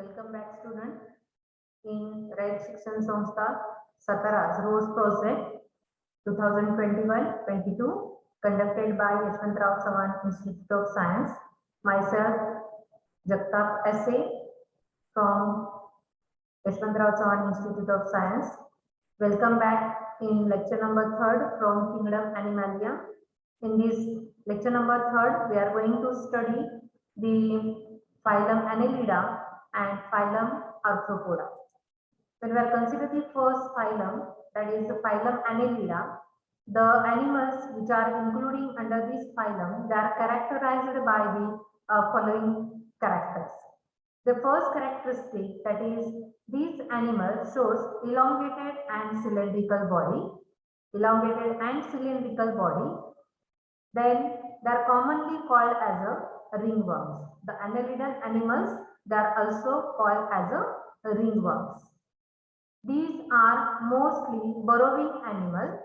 Welcome back, student. In Right Shikshan Samstha, Satara's Rose Project 2021-22, conducted by Yashwantrao Sawan Institute of Science. Myself, Jagtap S.A. from Yashwantrao Sawan Institute of Science. Welcome back in lecture number 3rd from Kingdom Animalia. In this lecture number 3rd, we are going to study the phylum Annelida and phylum Arthropoda. When we are considering the first phylum, that is the phylum Annelida, the animals which are including under this phylum, they are characterized by the following characters. The first characteristic, that is, these animals shows elongated and cylindrical body. Then they are commonly called as a ringworms. The annelidal animals, they are also called as a ringworms. These are mostly burrowing animals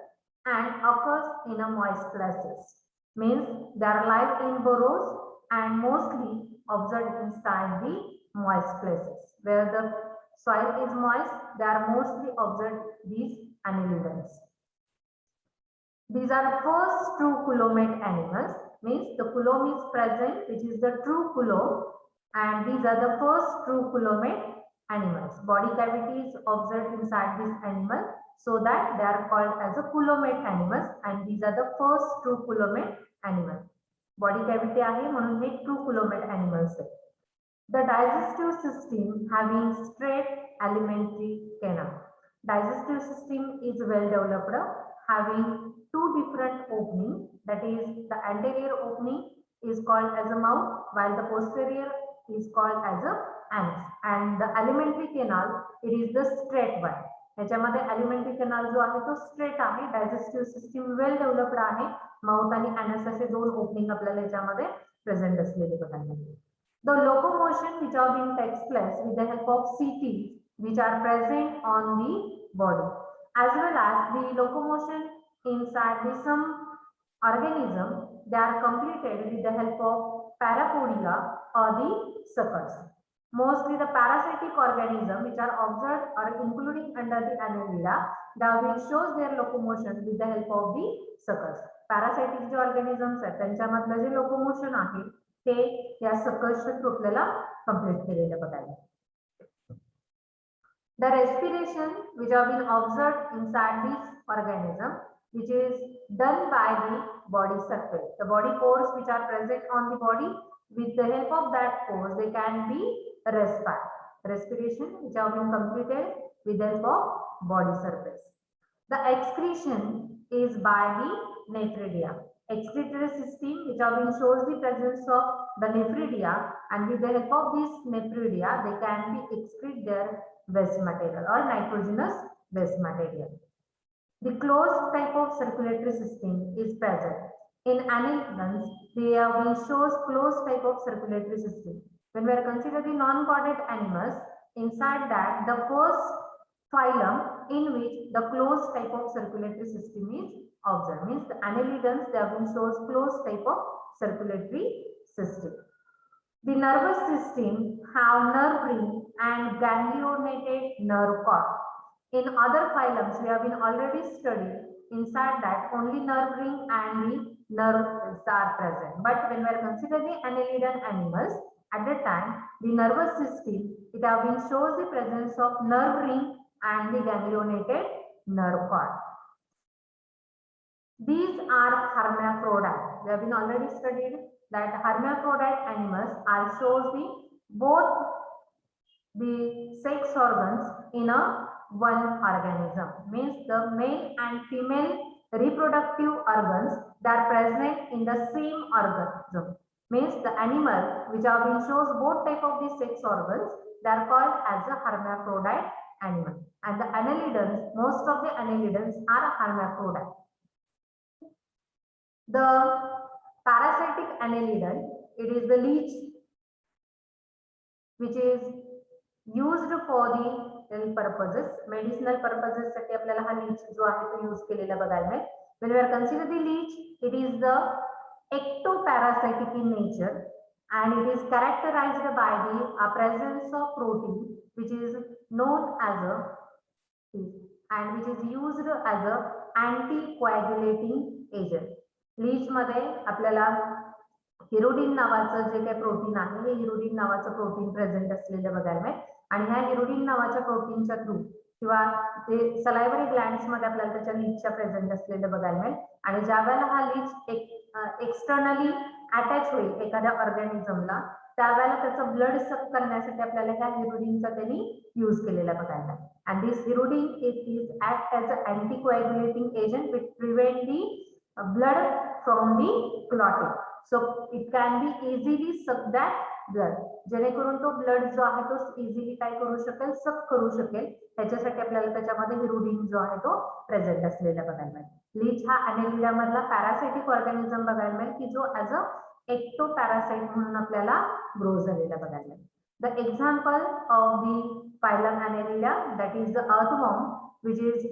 and occurs in a moist places. Means they are live in burrows and mostly observed inside the moist places. Where the soil is moist, they are mostly observed these annelidans. These are the first true coulomate animals, means the coulomb is present, which is the true coulomb, and these are the first true coulomate animals. Body cavity is observed inside this animal, so that they are called as a coulomate animals, and these are the first true coulomate animals. Body cavity आहे म्हणून हे true coulomate animals आहे. The digestive system having straight alimentary canal. Digestive system is well developed, having two different openings, that is, the anterior opening is called as a mouth, while the posterior is called as a anus, and the alimentary canal, it is the straight one. याच्यामध्ये alimentary canal जो आहे तो straight आहे. Digestive system well developed आहे. Mouth आणि anus असे दोन opening आपल्याला याच्यामध्ये प्रेझेंट असलेले बघायला मिळतात. The locomotion which are being takes place with the help of CT, which are present on the body, as well as the locomotion inside the some organism, they are completed with the help of parapodia or the suckers. Mostly the parasitic organism which are observed or including under the annelida, that will shows their locomotion with the help of the suckers. Parasitic J organisms आहेत त्यांच्यामधलं जे locomotion आहे ते या suckers through आपल्याला complete केलेलं बघायला. The respiration which have been observed inside this organism, which is done by the body surface. The body pores which are present on the body, with the help of that pores, they can be respired. Respiration which have been completed with the help of body surface. The excretion is by the nephridia. Excretory system which have been shows the presence of the nephridia, and with the help of this nephridia, they can be excrete their waste material or nitrogenous waste material. The closed type of circulatory system is present. In annelidans, they have been shows closed type of circulatory system. When we are considering the non-chordate animals, inside that the first phylum in which the closed type of circulatory system is observed, means the annelidans, they have been shows closed type of circulatory system. The nervous system have nerve ring and ganglionated nerve cord. In other phylums, we have been already studied. Inside that, only nerve ring and the nerves are present. But when we are considering the annelidan animals, at the time, the nervous system, it have been shows the presence of nerve ring and the ganglionated nerve cord. These are hermaphrodite. We have been already studied that hermaphrodite animals are shows the both the sex organs in a one organism, means the male and female reproductive organs, they are present in the same organism, means the animal which have been shows both type of the sex organs, they are called as a hermaphrodite animal, and the annelidans, most of the annelidans are hermaphrodite. The parasitic annelidan, it is the leech which is used for the purposes, medicinal purposes साठी आपल्याला हा leech जो आहे तो use केलेला बघायला मिळेल. When we are considering the leech, it is the ectoparasitic in nature and it is characterized by the presence of protein which is known as a and which is used as a anticoagulating agent. Leech मध्ये आपल्याला हिरोडिन नावाचं जे काही protein आहे हे हिरोडिन नावाचं protein present असलेलं बघायला मिळेल आणि ह्या हिरोडिन नावाच्या प्रोटीनच्या थ्रू किंवा ते सलायव्हरी ग्लँड्स मध्ये आपल्याला त्याच्या लीचच्या प्रेझेंट असलेलं बघायला मिळेल आणि ज्या वेळेला हा लीच एक्सटर्नली अटॅच होईल एखाद्या ऑर्गॅनिझमला त्यावेळेला त्याचं ब्लड सक करण्यासाठी आपल्याला ह्या हिरोडिनचा त्यांनी यूज केलेला बघायला मिळेल. And this hirudic is act as an anticoagulating agent which prevent the blood from the clotting. So it can be easily suck that blood. जेणेकरून तो ब्लड जो आहे तो इझिली काय करू शकेल सक करू शकेल त्याच्यासाठी आपल्याला त्याच्यामध्ये हिरुडिन जो आहे तो प्रेझेंट असलेला बघायला मिळेल. लीच हा अनेलिडा मधला पॅरासाइटिक ऑर्गॅनिझम बघायला मिळेल की जो ऍज अ एक्टोपॅरासाइट म्हणून आपल्याला ग्रो झालेला बघायला मिळेल. The example of the phylum Annelida, that is the earthworm, which is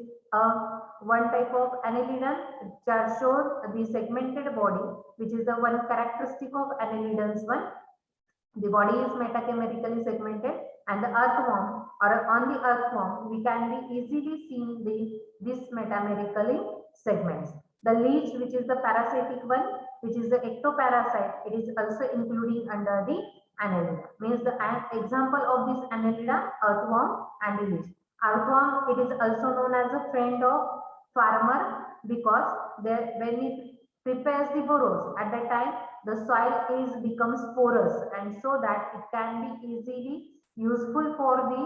one type of annelida which shows the segmented body, which is the one characteristic of annelidans one. The body is metachimerically segmented, and the earthworm or on the earthworm we can be easily seen this metamerically segments. The leech, which is the parasitic one, which is the ectoparasite, it is also including under the annelida. Means the example of this annelida, earthworm and the leech. Earthworm, it is also known as a friend of farmer because when it prepares the burrows at that time the soil is becomes porous and so that it can be easily useful for the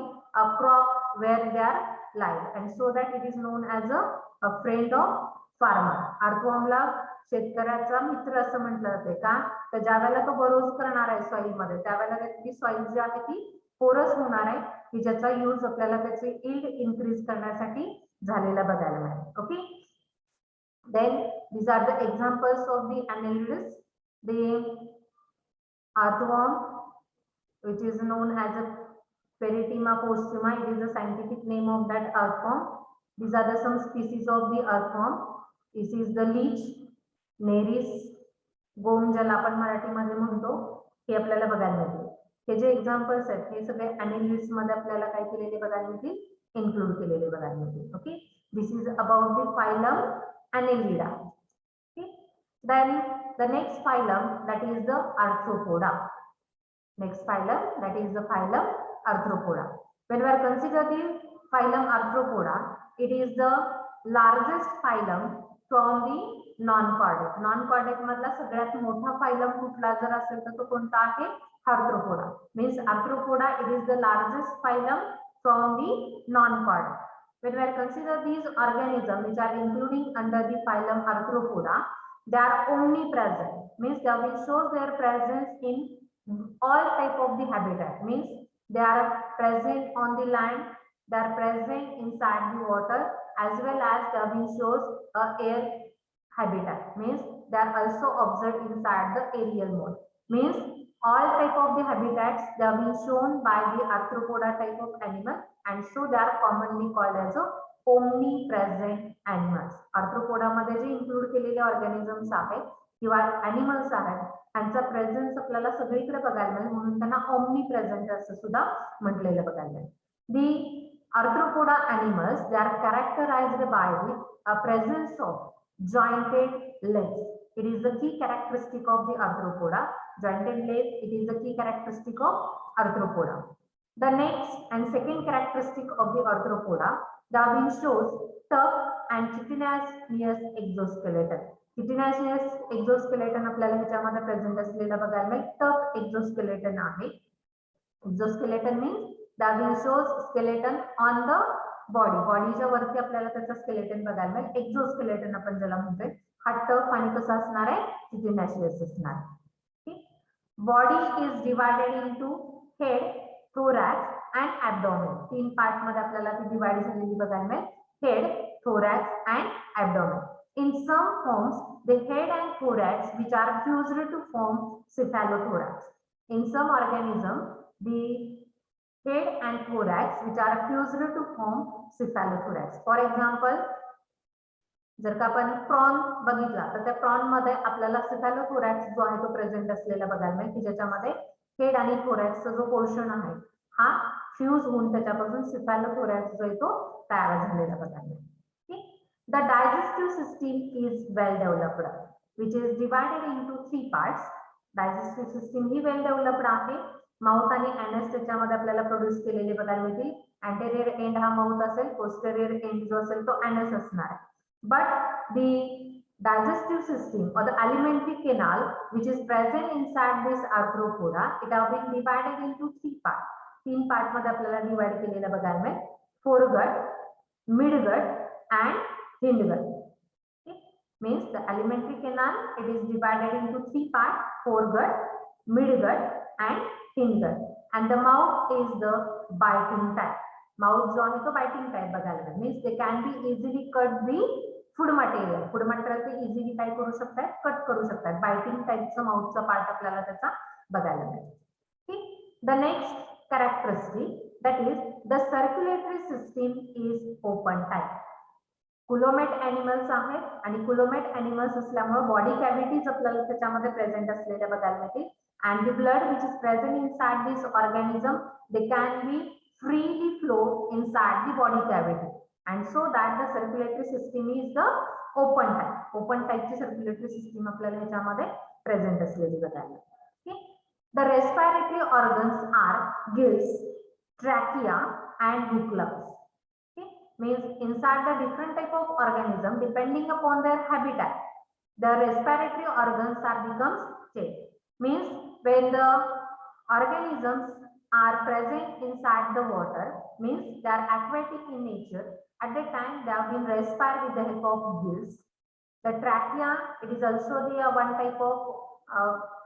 crop where they are live and so that it is known as a friend of farmer. Earthworm ला शेतकऱ्याचा मित्र असं म्हटलं जाते का तर ज्या वेळेला तो बरोज करणार आहे सॉइल मध्ये त्यावेळेला ती सॉइल जी आहे ती पोरस होणार आहे की ज्याचा यूज आपल्याला त्याचे यील्ड इन्क्रीज करण्यासाठी झालेला बघायला मिळेल. Okay, then these are the examples of the annelids. The earthworm, which is known as a Peritima postuma, it is the scientific name of that earthworm. These are the some species of the earthworm. This is the leech, Nereis, गोम ज्याला आपण मराठीमध्ये म्हणतो हे आपल्याला बघायला मिळते. हे जे examples आहेत हे सगळे अॅनिलिड्स मध्ये आपल्याला काय केलेले बघायला मिळतील इन्क्लूड केलेले बघायला मिळतील. Okay, this is about the phylum Annelida. Okay. Then the next phylum, that is the Arthropoda. Next phylum, that is the phylum Arthropoda. When we are considering the phylum Arthropoda, it is the largest phylum from the non-chordate. Non-chordate मधला सगळ्यात मोठा phylum कुठला जर असेल तर तो कोणता आहे Arthropoda. Means Arthropoda, it is the largest phylum from the non-chordate. When we are considering these organisms which are including under the phylum Arthropoda, they are omnipresent. Means they will show their presence in all type of the habitat. Means they are present on the land, they are present inside the water, as well as they will show air habitat. Means they are also observed inside the aerial mode. Means all type of the habitats they have been shown by the Arthropoda type of animal and so they are commonly called as a omnipresent animals. Arthropoda मध्ये जे include केलेले organisms आहेत किंवा animals आहेत त्यांचा presence आपल्याला सगळीकडे बघायला मिळेल म्हणून त्यांना omnipresent असं सुद्धा म्हटलेलं बघायला मिळेल. The Arthropoda animals, they are characterized by the presence of jointed legs. It is the key characteristic of the Arthropoda. Jointed legs, it is the key characteristic of Arthropoda. The next and second characteristic of the Arthropoda, Darwin shows tough and chitinous exoskeleton. Chitinous exoskeleton आपल्याला ह्याच्यामध्ये present असलेला बघायला मिळेल. Tough exoskeleton आहे. Exoskeleton means Darwin shows skeleton on the body. बॉडीच्या वरती आपल्याला त्याचा skeleton बघायला मिळेल. एक्झोस्केलेटन आपण ज्याला म्हणतोय हा टफ आणि कसा असणार आहे चिटिनाशियस असणार आहे. Body is divided into head, thorax and abdomen. तीन पार्ट मध्ये आपल्याला ती डिवाइड झालेली बघायला मिळेल. Head, thorax and abdomen. In some forms, the head and thorax which are fused to form cephalothorax. In some organism, the head and thorax which are fused to form cephalothorax. For example, जर का आपण prawn बघितला तर त्या prawn मध्ये आपल्याला सिफॅलोथोरॅक्स जो आहे तो प्रेझेंट असलेला बघायला मिळेल की ज्याच्यामध्ये हेड आणि थोरॅक्सचा जो पोर्शन आहे हा फ्यूज होऊन त्याच्यापासून सिफॅलोथोरॅक्स जो आहे तो तयार झालेला बघायला मिळेल. The digestive system is well developed which is divided into 3 parts. Digestive system he well developed आहे. माउथ आणि एनएस त्याच्यामध्ये आपल्याला प्रोड्यूस केलेले बघायला मिळतील. अँटेरियर एंड हा माउथ असेल, पोस्टेरियर एंड जो असेल तो एनएस असणार आहे. But the digestive system or the alimentary canal which is present inside this arthropoda, it have been divided into 3 parts. 3 part मध्ये आपल्याला डिवाइड केलेलं बघायला मिळेल. Foregut, midgut and hindgut. Okay? Means the alimentary canal it is divided into 3 parts: foregut, midgut and hindgut. And the mouth is the biting type. Mouth जो आहे तो biting type बघायला मिळेल. Means they can B easily cut the food material. Food material ते easily काय करू शकतात, cut करू शकतात. बायटिंग टाइपचा माउथचा पार्ट आपल्याला त्याचा बघायला मिळेल. ठीक. The next characteristic that is the circulatory system is open type. Coelomate animals आहेत आणि कुलोमेट एनिमल्स असल्यामुळे बॉडी कॅव्हिटीज आपल्याला त्याच्यामध्ये प्रेझेंट असलेल्या बघायला मिळतील. And the blood which is present inside this organism they can be freely flow inside the body cavity, and so that the circulatory system is the open type. Open type ची circulatory system आपल्याला ह्याच्यामध्ये present असलेली बघायला. Okay. The respiratory organs are gills, trachea and buccal. Okay. Means inside the different type of organism depending upon their habitat, the respiratory organs are becomes changed. Means when the organisms are present inside the water, means they are aquatic in nature. At that time they have been respired with the help of gills. The trachea, it is also the one type of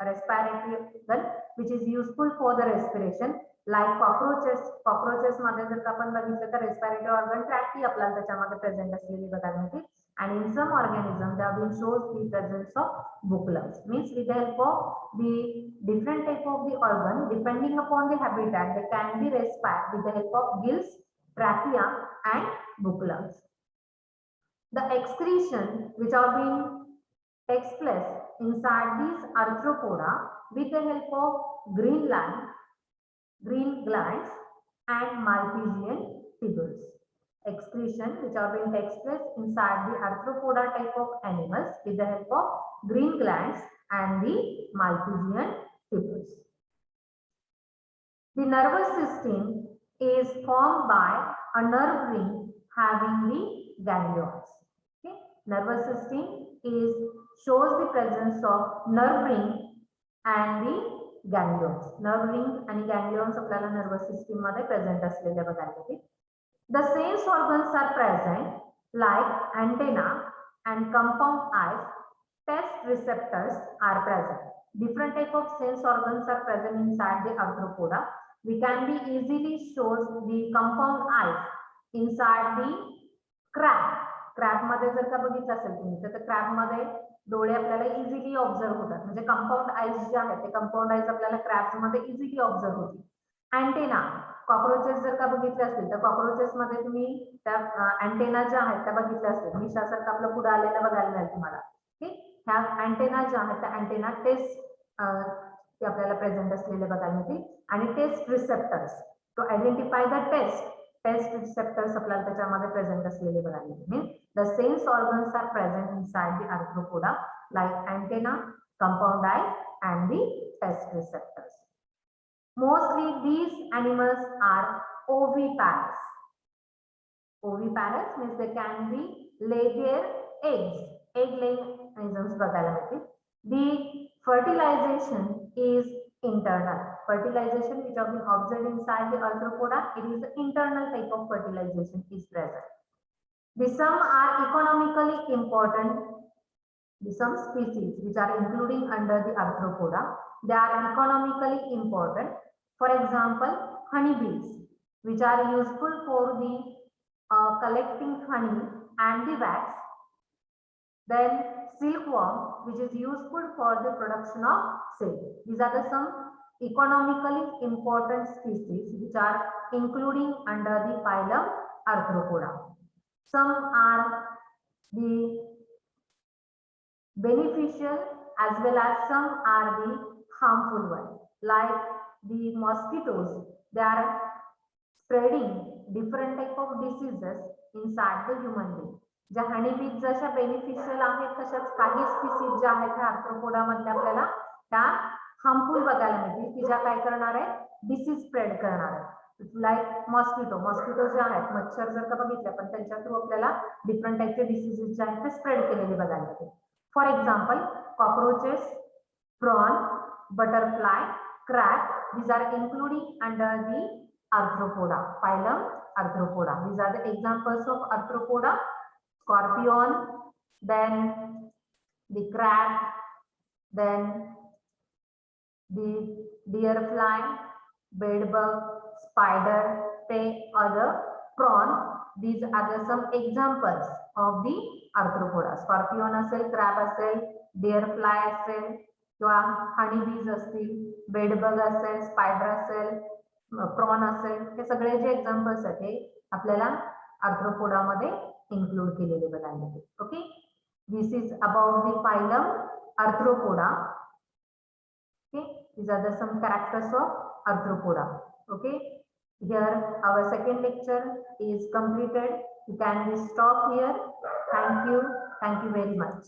respiratory organ which is useful for the respiration. Like cockroaches मध्ये जर आपण बघितलं तर respiratory organ trachea आपल्याला त्याच्यामध्ये present असलेली बघायला मिळते. And in some organisms there have been shows the presence of buccal. Means with the help of the different type of the organ depending upon the habitat they can be respired with the help of gills, trachea and buccal. The excretion which are being takes place inside these arthropoda with the help of green glands and Malpighian tubules. Excretion which are being takes place inside the arthropoda type of animals with the help of green glands and the Malpighian tubules. The nervous system is formed by a nerve ring having the ganglions. Okay? Nervous system is shows the presence of nerve ring and the ganglions. Nerve ring and ganglions आपल्याला nervous system मध्ये present असलेले बघायला मिळतील. The sense organs are present like antenna and compound eyes. Taste receptors are present. Different type of sense organs are present inside the arthropoda. We can be easily shows the compound eyes inside the crab. Crab मध्ये जर का बघितलं असेल तुम्ही तर crab मध्ये डोळे आपल्याला इझिली ऑब्झर्व होतात. म्हणजे कंपाऊंड आईज जे आहेत ते कंपाऊंड आईज आपल्याला क्रॅब्स मध्ये इझिली ऑब्झर्व होतील. अँटेना, कॉक्रोचेस जर का बघितले असतील तर कॉक्रोचेस मध्ये तुम्ही त्या अँटेना ज्या आहेत त्या बघितल्या असतील. मिशासारखं आपलं पुढे आलेलं बघायला मिळेल तुम्हाला. ठीक. ह्या अँटेना ज्या आहेत त्या अँटेना टेस्ट आपल्याला प्रेझेंट असलेले बघायला मिळतील. आणि taste receptors to identify the taste receptors आपल्याला त्याच्यामध्ये प्रेझेंट असलेले बघायला मिळतील. The sense organs are present inside the arthropoda like antenna, compound eyes and the taste receptors. Mostly these animals are oviparous. Oviparous means they can be lay their eggs. Egg laying organisms बघायला मिळतील. The fertilization is internal. Fertilization which have been observed inside the arthropoda, it is the internal type of fertilization is present. The some are economically important. The some species which are including under the arthropoda, they are economically important. For example, honeybees, which are useful for the collecting honey and the wax. Then silkworm, which is useful for the production of silk. These are the some economically important species which are including under the phylum Arthropoda. Some are The beneficial as well as some are the harmful one. Like the mosquitoes, they are spreading different type of diseases inside the human being. ज्या honeybees जशा beneficial आहेत तशाच काही species ज्या आहेत ह्या arthropoda मधल्या आपल्याला त्या हार्मफुल बघायला मिळतील की ज्या काय करणार आहेत डिसीज स्प्रेड करणार आहेत लाईक मॉस्किटो जे आहेत मच्छर जर का बघितले पण त्यांच्या थ्रू आपल्याला डिफरंट टाईपचे डिसीजेस जे आहेत ते स्प्रेड केलेले बघायला मिळतील. For example cockroaches, prawn, butterfly, crab, these are including under the arthropoda, phylum Arthropoda. These are the examples of arthropoda: scorpion, then the crab, then the deer fly, bedbug, spider, or the prawn. These are the some examples of the arthropoda. Scorpion असेल, crab असेल, deer fly असेल किंवा हनी बीज असतील, bedbug असेल, spider असेल, prawn असेल, हे सगळे जे एक्झाम्पल्स आहेत हे आपल्याला आर्थ्रोपोडा मध्ये इन्क्लूड केलेले बघायला मिळते. Okay, this is about the phylum arthropoda. Okay, these are the some characters of arthropoda. Okay, here our second lecture is completed. You can stop here. Thank you very much.